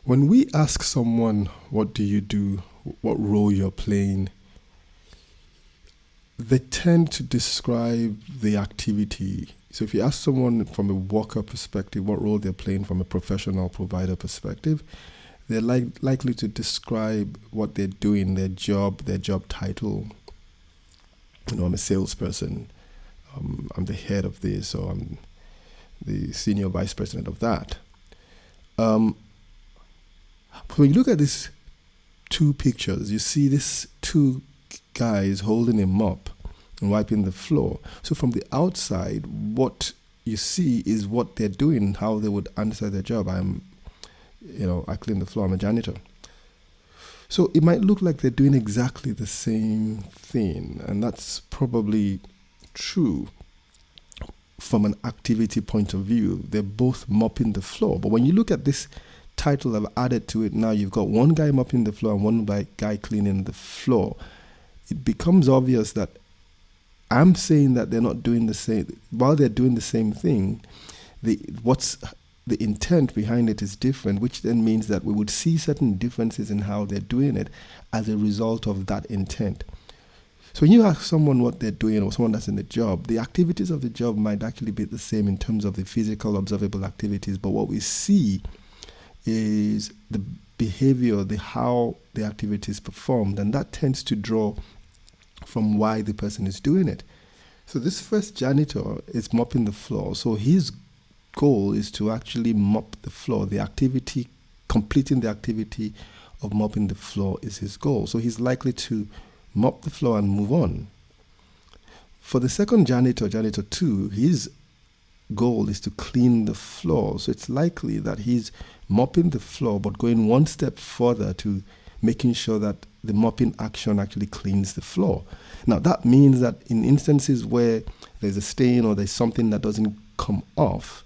When we ask someone, what do you do, what role you're playing, they tend to describe the activity. So if you ask someone from a worker perspective what role they're playing from a professional provider perspective, they're likely to describe what they're doing, their job title. I'm a salesperson. I'm the head of this, or I'm the senior vice president of that. When you look at these two pictures, you see these two guys holding a mop and wiping the floor. So from the outside, what you see is what they're doing, how they would answer their job. I clean the floor, I'm a janitor. So it might look like they're doing exactly the same thing, and that's probably true from an activity point of view. They're both mopping the floor. But when you look at this title I've added to it now, you've got one guy mopping the floor and one guy cleaning the floor. It becomes obvious that I'm saying that they're not doing the same. While they're doing the same thing, what's the intent behind it is different, which then means that we would see certain differences in how they're doing it as a result of that intent. So when you ask someone what they're doing, or someone that's in the job, the activities of the job might actually be the same in terms of the physical observable activities, but what we see is the behavior, how the activity is performed, and that tends to draw from why the person is doing it. So this first janitor is mopping the floor. So his goal is to actually mop the floor. Completing the activity of mopping the floor is his goal. So he's likely to mop the floor and move on. For the second janitor, janitor 2, his goal is to clean the floor. So it's likely that he's mopping the floor, but going one step further to making sure that the mopping action actually cleans the floor. Now, that means that in instances where there's a stain or there's something that doesn't come off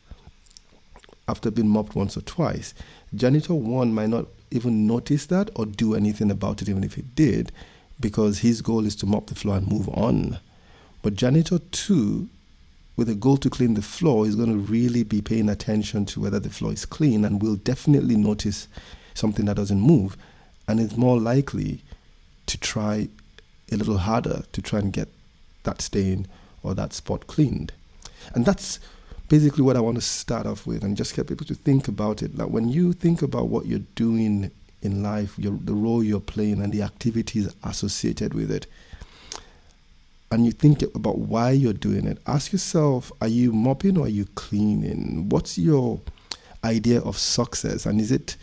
after being mopped once or twice, janitor 1 might not even notice that or do anything about it, even if he did, because his goal is to mop the floor and move on. But janitor 2, with a goal to clean the floor, is going to really be paying attention to whether the floor is clean, and will definitely notice something that doesn't move, and is more likely to try a little harder to try and get that stain or that spot cleaned. And that's basically what I want to start off with, and just get people to think about it. That when you think about what you're doing in life, the role you're playing and the activities associated with it, and you think about why you're doing it, ask yourself, are you mopping or are you cleaning? What's your idea of success? And is it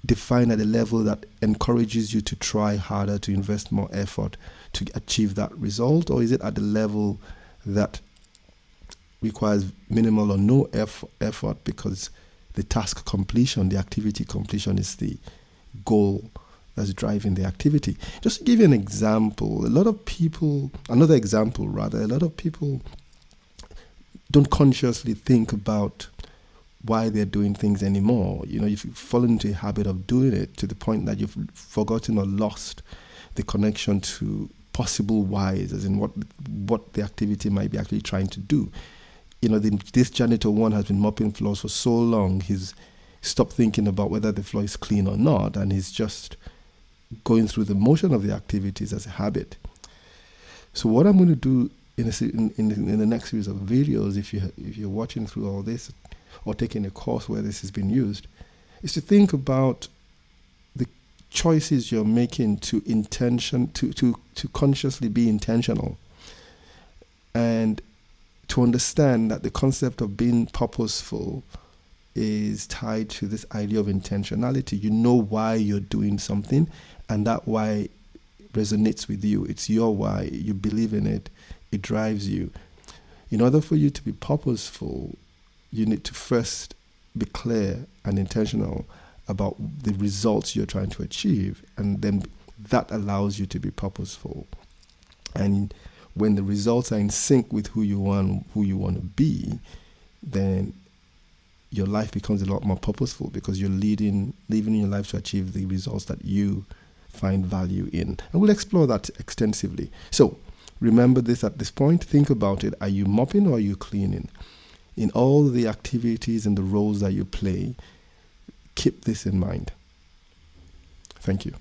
defined at a level that encourages you to try harder, to invest more effort to achieve that result? Or is it at the level that requires minimal or no effort because the task completion, the activity completion is the goal that's driving the activity? Just to give you an example, a lot of people don't consciously think about why they're doing things anymore. You've fallen into a habit of doing it to the point that you've forgotten or lost the connection to possible whys, as in what the activity might be actually trying to do. This janitor 1 has been mopping floors for so long, he's stopped thinking about whether the floor is clean or not, and he's just going through the motion of the activities as a habit. So what I'm going to do in the next series of videos, if you're watching through all this or taking a course where this has been used, is to think about the choices you're making to consciously be intentional, and to understand that the concept of being purposeful is tied to this idea of intentionality. You know why you're doing something, and that why resonates with you. It's your why. You believe in it. It drives you. In order for you to be purposeful, you need to first be clear and intentional about the results you're trying to achieve, and then that allows you to be purposeful. And when the results are in sync with who you want to be, then your life becomes a lot more purposeful, because you're living your life to achieve the results that you find value in. And we'll explore that extensively. So remember this at this point. Think about it. Are you mopping or are you cleaning? In all the activities and the roles that you play, Keep this in mind. Thank you.